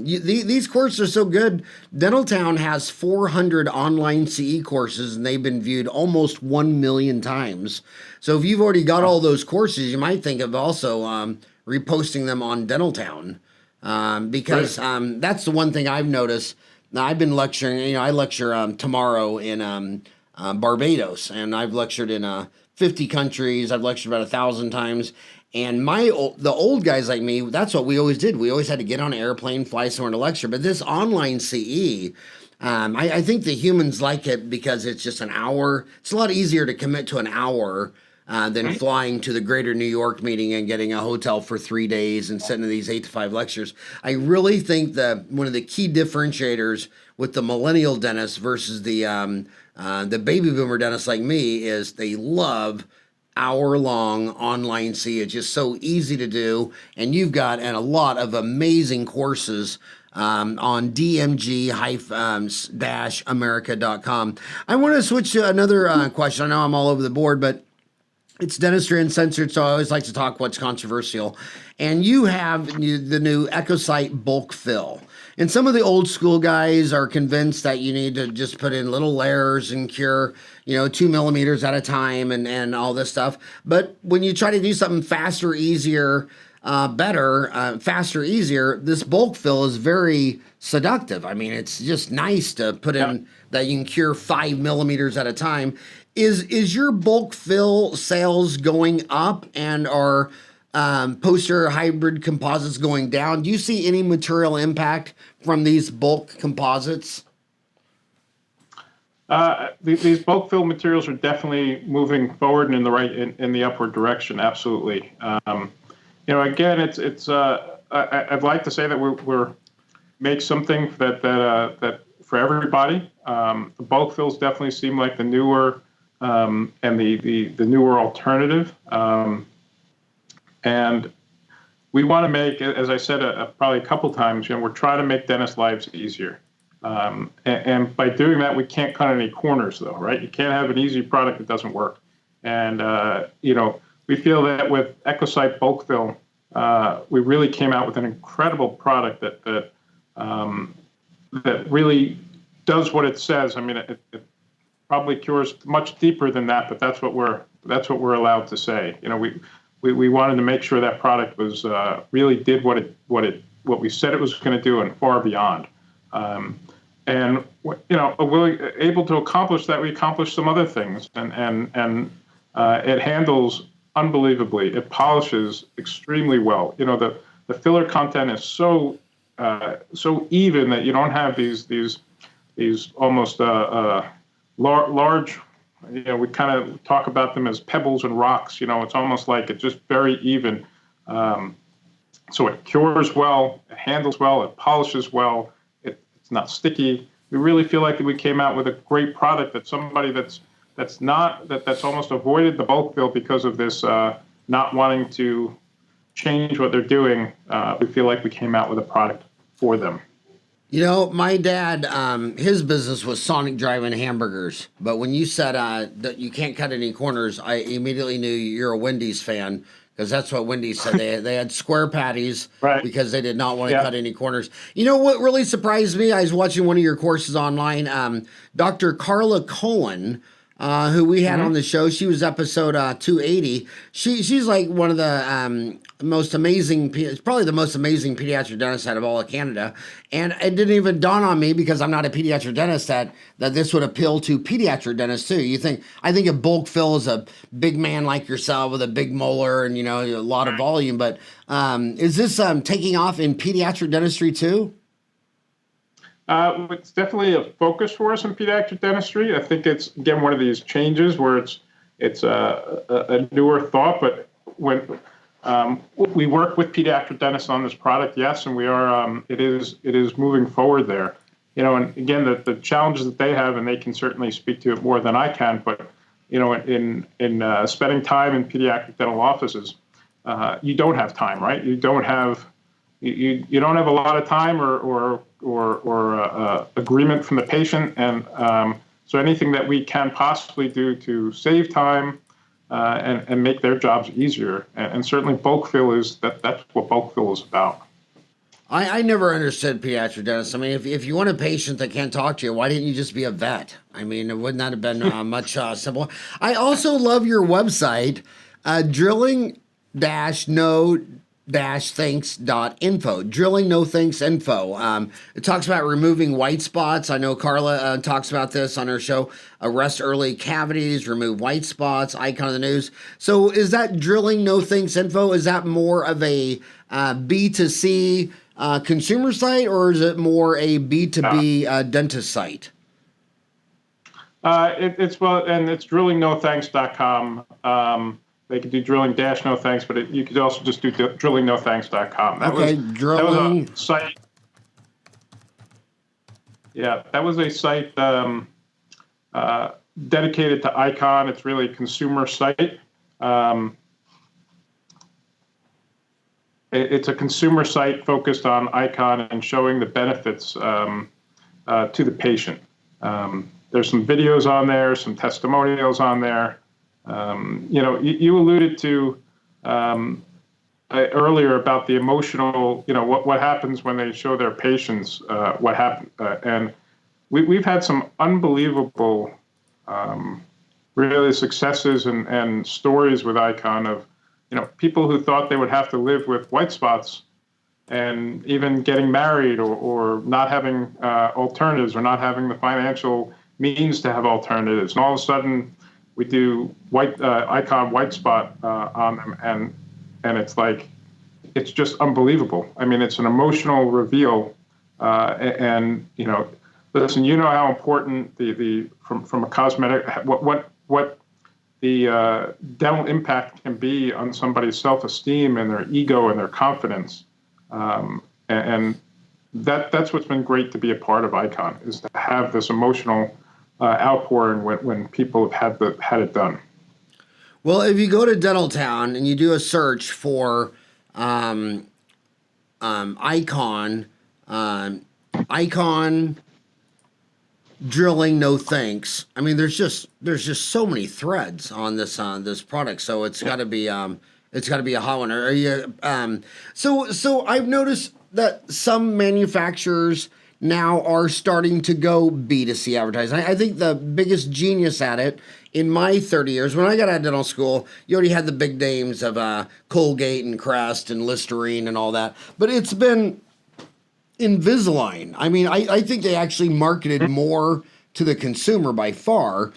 These courses are so good. Dentaltown has 400 online CE courses, and they've been viewed almost 1 million times. So if you've already got all those courses, you might think of also reposting them on Dentaltown, because that's the one thing I've noticed. Now, I've been lecturing. I lecture tomorrow in Barbados, and I've lectured in 50 countries. I've lectured about 1,000 times. And the old guys like me, that's what we always did. We always had to get on an airplane, fly somewhere to lecture. But this online CE, I think the humans like it because it's just an hour. It's a lot easier to commit to an hour than flying to the greater New York meeting and getting a hotel for 3 days and sitting to these 8 to 5 lectures. I really think that one of the key differentiators with the millennial dentist versus the baby boomer dentist like me is they love hour-long online see. It's just so easy to do, and you've got a lot of amazing courses on DMG-America.com. I want to switch to another question. I know I'm all over the board, but it's Dentistry Uncensored, so I always like to talk what's controversial. And you have the new EchoSight bulk fill. And some of the old school guys are convinced that you need to just put in little layers and cure, 2 millimeters at a time and all this stuff. But when you try to do something faster, easier, faster, easier, this bulk fill is very seductive. I mean, it's just nice to put in that you can cure 5 millimeters at a time. Is your bulk fill sales going up, and are posterior hybrid composites going down? Do you see any material impact from these bulk composites? These bulk fill materials are definitely moving forward and in the upward direction. Absolutely. Again, I'd like to say that we're make something that for everybody. The bulk fills definitely seem like the newer and the newer alternative. And we want to make, as I said probably a couple times, we're trying to make dentists' lives easier. And by doing that, we can't cut any corners, though, right? You can't have an easy product that doesn't work. And, we feel that with EchoSight bulk fill, we really came out with an incredible product that really does what it says. I mean, it probably cures much deeper than that, but that's what we're allowed to say. We wanted to make sure that product was really did what we said it was going to do and far beyond. And able to accomplish that, we accomplished some other things, and it handles unbelievably. It polishes extremely well. The filler content is so even that you don't have these almost large. We kind of talk about them as pebbles and rocks. It's almost like it's just very even. So it cures well, it handles well, it polishes well. It's not sticky. We really feel like we came out with a great product that somebody that's almost avoided the bulk fill because of this not wanting to change what they're doing. We feel like we came out with a product for them. My dad, his business was Sonic Drive-In hamburgers. But when you said that you can't cut any corners, I immediately knew you're a Wendy's fan, because that's what Wendy's said. They had square patties because they did not want to cut any corners. What really surprised me? I was watching one of your courses online. Dr. Carla Cohen, who we had on the show, she was episode 280. She's like one of the most amazing, probably the most amazing pediatric dentist out of all of Canada. And it didn't even dawn on me, because I'm not a pediatric dentist, that this would appeal to pediatric dentists too. I think a bulk fill is a big man like yourself with a big molar and, a lot of volume. But is this taking off in pediatric dentistry too? It's definitely a focus for us in pediatric dentistry. I think it's, again, one of these changes where it's a newer thought, but when we work with pediatric dentists on this product, yes, and we are. It is moving forward there. And again, the challenges that they have, and they can certainly speak to it more than I can. But in spending time in pediatric dental offices, you don't have time, right? You don't have you don't have a lot of time or agreement from the patient, and so anything that we can possibly do to save time and make their jobs easier, and certainly bulk fill that's what bulk fill is about. I never understood pediatric dentists. I mean, if you want a patient that can't talk to you, why didn't you just be a vet? I mean, wouldn't that have been much simpler? I also love your website, drilling-no-thanks.info. Drilling no thanks info. It talks about removing white spots. I know Carla talks about this on her show. Arrest early cavities, remove white spots, icon of the news. So is that drilling no thanks info? Is that more of a B2C consumer site, or is it more a B2B dentist site? It's well, and it's drillingnothanks.com. They could do drilling-no thanks, but you could also just do drillingnothanks.com. That was a site. Yeah, that was a site dedicated to Icon. It's really a consumer site. It's a consumer site focused on Icon and showing the benefits to the patient. There's some videos on there, some testimonials on there. You alluded to earlier about the emotional, what happens when they show their patients what happened. And we've had some unbelievable, really successes and stories with Icon of, people who thought they would have to live with white spots and even getting married or not having alternatives or not having the financial means to have alternatives. And all of a sudden we do Icon white spot on them. And it's like, it's just unbelievable. I mean, it's an emotional reveal. Listen, how important from a cosmetic, what the dental impact can be on somebody's self-esteem and their ego and their confidence. And that's what's been great to be a part of Icon, is to have this emotional outpouring when people have had it done. Well, if you go to Dental Town and you do a search for Icon drilling no thanks. I mean, there's just so many threads on this product, so it's got to be a hot one. Are you so I've noticed that some manufacturers now are starting to go B2C advertising. I think the biggest genius at it in my 30 years, when I got out of dental school, you already had the big names of Colgate and Crest and Listerine and all that, but it's been Invisalign. I mean, I think they actually marketed more to the consumer by far.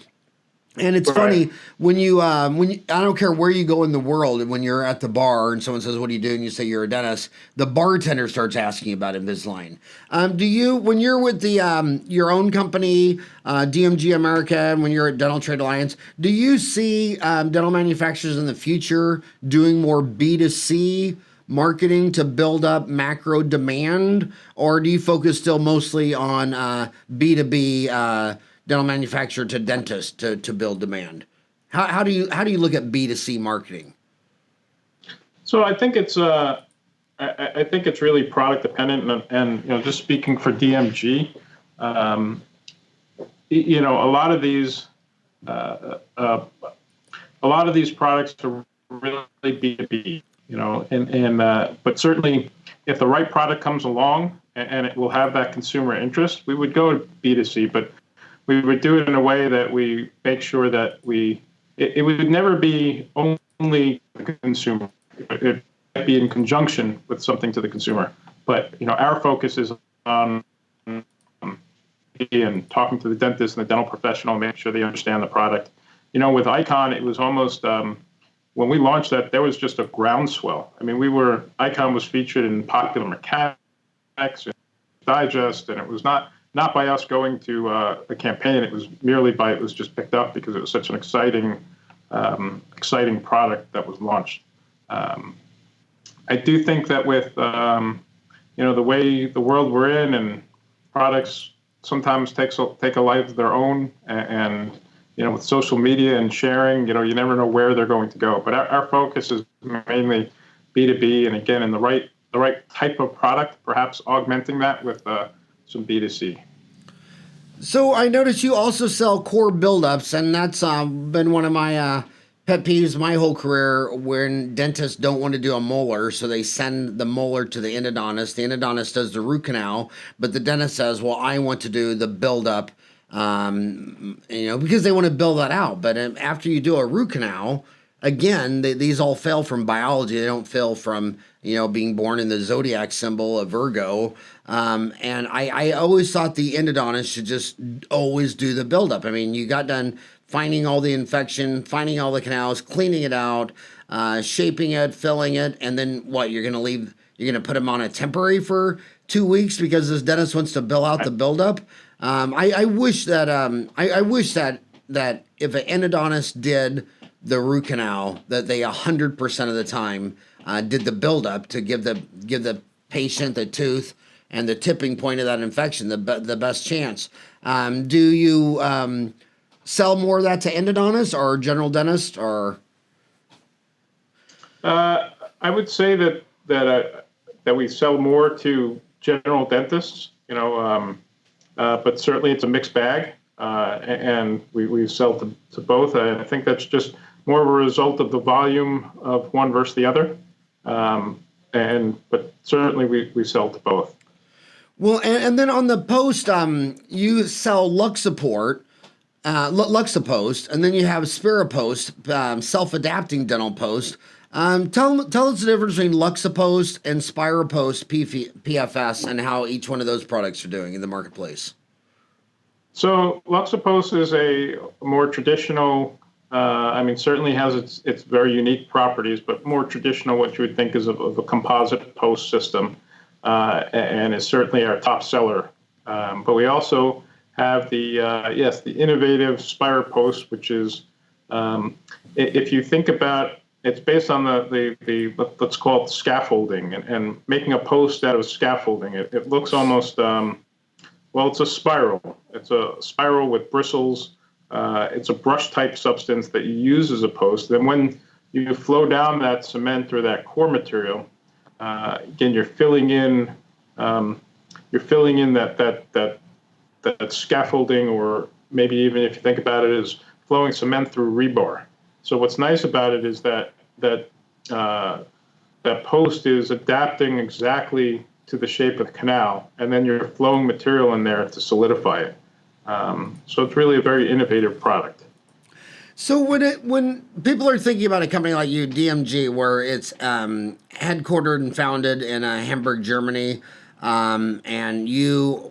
And it's funny when you I don't care where you go in the world, and when you're at the bar and someone says, "What do you do?" and you say you're a dentist, the bartender starts asking about Invisalign. Do you, when you're with the your own company, DMG America, and when you're at Dental Trade Alliance, do you see dental manufacturers in the future doing more B2C marketing to build up macro demand, or do you focus still mostly on B2B? Dental manufacturer to dentist to build demand? How do you look at B2C marketing? So I think it's really product dependent, and just speaking for DMG, a lot of these products are really B2B, but certainly if the right product comes along and it will have that consumer interest, we would go B2C, but we would do it in a way that we make sure that it would never be only the consumer. It might be in conjunction with something to the consumer. But, our focus is on and talking to the dentist and the dental professional, making sure they understand the product. With Icon, it was almost, when we launched that, there was just a groundswell. I mean, Icon was featured in Popular Mechanics and Digest, and it was not by us going to a campaign. It was merely it was just picked up because it was such an exciting product that was launched. I do think that with, the way the world we're in, and products sometimes take a life of their own, and with social media and sharing, you never know where they're going to go. But our focus is mainly B2B, and again, in the right type of product, perhaps augmenting that with some B2C. So I noticed you also sell core buildups, and that's been one of my pet peeves my whole career, when dentists don't want to do a molar, so they send the molar to the endodontist. The endodontist does the root canal, but the dentist says, well, I want to do the buildup, because they want to build that out. But after you do a root canal, again, these all fail from biology. They don't fail from, being born in the zodiac symbol of Virgo. And I always thought the endodontist should just always do the buildup. I mean, you got done finding all the infection, finding all the canals, cleaning it out, shaping it, filling it, and then what? You're going to put them on a temporary for 2 weeks because this dentist wants to bill out the buildup. I wish that that if an endodontist did the root canal, that they 100% of the time did the buildup to give the patient, the tooth, and the tipping point of that infection the best chance. Do you sell more of that to endodontists or general dentists, or? I would say that we sell more to general dentists, but certainly it's a mixed bag, and we sell to both. I think that's just more of a result of the volume of one versus the other, but certainly we sell to both. Well, and then on the post, you sell Luxapost, and then you have Spirapost, self-adapting dental post. Tell us the difference between Luxapost and Spirapost PFS and how each one of those products are doing in the marketplace. So Luxapost is a more traditional, certainly has its very unique properties, but more traditional, what you would think is of a composite post system, and is certainly our top seller. But we also have the innovative Spirapost, which is, if you think about, it's based on the let's call it scaffolding, and making a post out of scaffolding. It looks almost, it's a spiral. It's a spiral with bristles. It's a brush-type substance that you use as a post. Then when you flow down that cement or that core material, again, you're filling in that scaffolding, or maybe even if you think about it as flowing cement through rebar. So what's nice about it is that post is adapting exactly to the shape of the canal, and then you're flowing material in there to solidify it. So it's really a very innovative product. So when people are thinking about a company like you, DMG, where it's headquartered and founded in Hamburg, Germany, and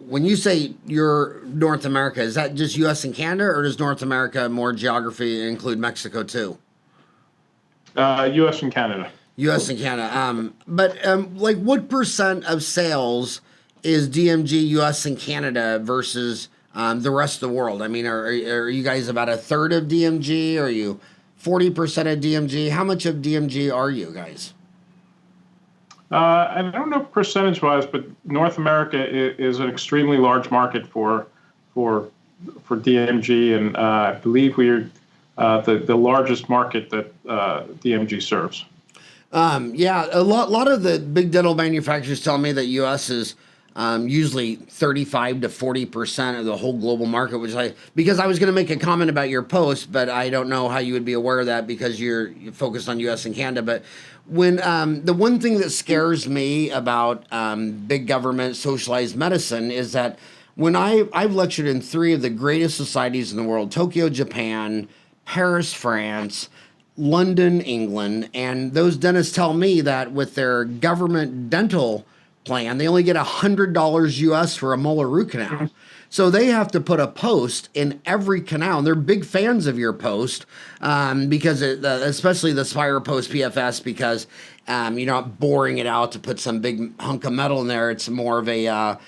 when you say you're North America, is that just U.S. and Canada, or does North America more geography include Mexico too? U.S. and Canada. U.S. and Canada. But what percent of sales is DMG U.S. and Canada versus the rest of the world? I mean, are you guys about a third of DMG? Are you 40% of DMG? How much of DMG are you guys? I don't know percentage-wise, but North America is an extremely large market for DMG, and I believe we're the largest market that DMG serves. A lot of the big dental manufacturers tell me that U.S. is usually 35 to 40% of the whole global market, because I was going to make a comment about your post, but I don't know how you would be aware of that because you're focused on U.S. and Canada. But when the one thing that scares me about big government socialized medicine is that when I've lectured in 3 of the greatest societies in the world, Tokyo, Japan, Paris, France, London, England, and those dentists tell me that with their government dental plan, they only get $100 US for a molar root canal. So they have to put a post in every canal, and they're big fans of your post because especially the Spirapost PFS, because you're not boring it out to put some big hunk of metal in there. It's more of a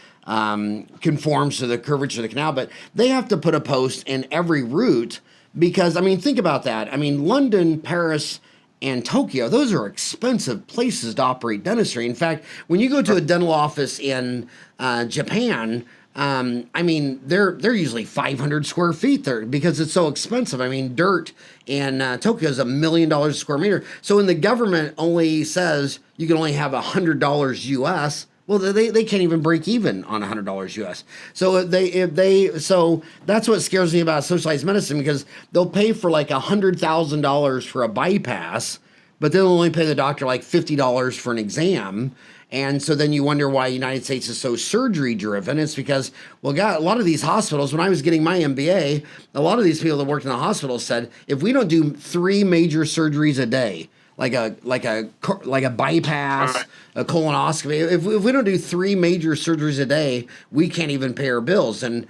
conforms to the curvature of the canal, but they have to put a post in every root because, think about that. London, Paris, and Tokyo, those are expensive places to operate dentistry. In fact, when you go to a dental office in Japan, they're usually 500 square feet there because it's so expensive. Dirt in Tokyo is $1 million a square meter. So when the government only says you can only have $100 US, well, they can't even break even on $100 US. So so that's what scares me about socialized medicine, because they'll pay for like $100,000 for a bypass, but they'll only pay the doctor like $50 for an exam. And so then you wonder why the United States is so surgery driven. It's because, a lot of these hospitals, when I was getting my MBA, a lot of these people that worked in the hospital said, if we don't do 3 major surgeries a day, like a bypass, a colonoscopy, if we don't do 3 major surgeries a day, we can't even pay our bills. And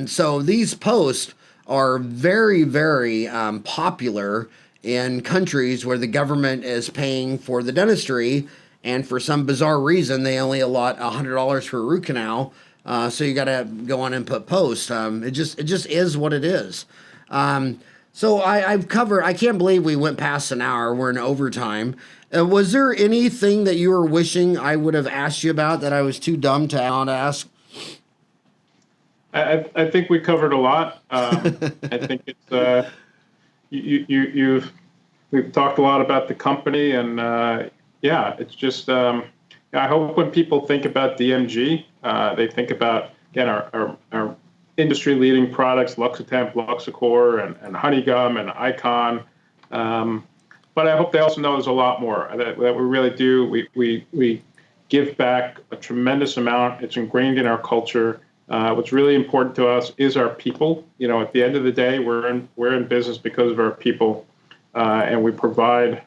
so these posts are very, very popular in countries where the government is paying for the dentistry. and for some bizarre reason, they only allot $100 for a root canal. So you got to go on and put post. It just is what it is. So I've covered. I can't believe we went past an hour. We're in overtime. Was there anything that you were wishing I would have asked you about that I was too dumb to not ask? I think we covered a lot. I think it's we've talked a lot about the company, and it's just I hope when people think about DMG, they think about again our industry leading products, Luxitemp, Luxacor, and Honeygum and Icon. But I hope they also know there's a lot more that we really do. We give back a tremendous amount. It's ingrained in our culture. What's really important to us is our people. At the end of the day, we're in business because of our people, and we provide.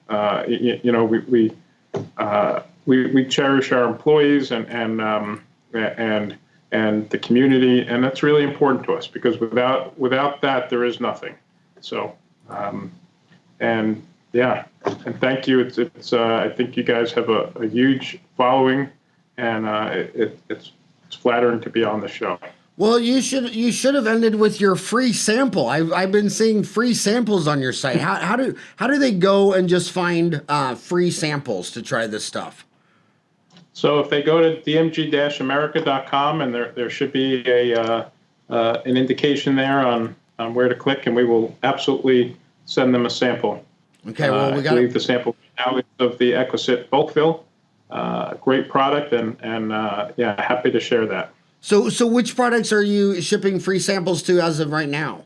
We cherish our employees and the community, and that's really important to us because without that there is nothing. So, and thank you. It's I think you guys have a huge following, and it's flattering to be on the show. Well, you should have ended with your free sample. I've been seeing free samples on your site. How do they go and just find free samples to try this stuff? So if they go to dmg-america.com, and there should be an indication there on where to click, and we will absolutely send them a sample. Okay, well, we got the sample now of the EquiSit bulk fill. Great product, and happy to share that. So which products are you shipping free samples to as of right now?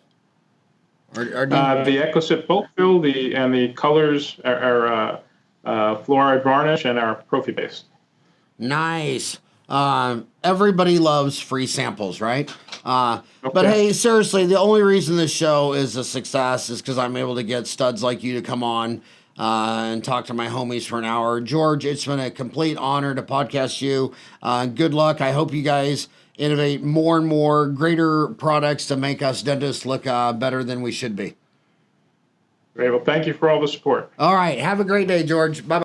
The EquiSit bulk fill, the colors are fluoride varnish and our Profi based. Nice. Everybody loves free samples, right? Okay. But hey, seriously, the only reason this show is a success is because I'm able to get studs like you to come on and talk to my homies for an hour. George, it's been a complete honor to podcast you. Good luck. I hope you guys innovate more and more greater products to make us dentists look better than we should be. Great. Well, thank you for all the support. All right. Have a great day, George. Bye-bye.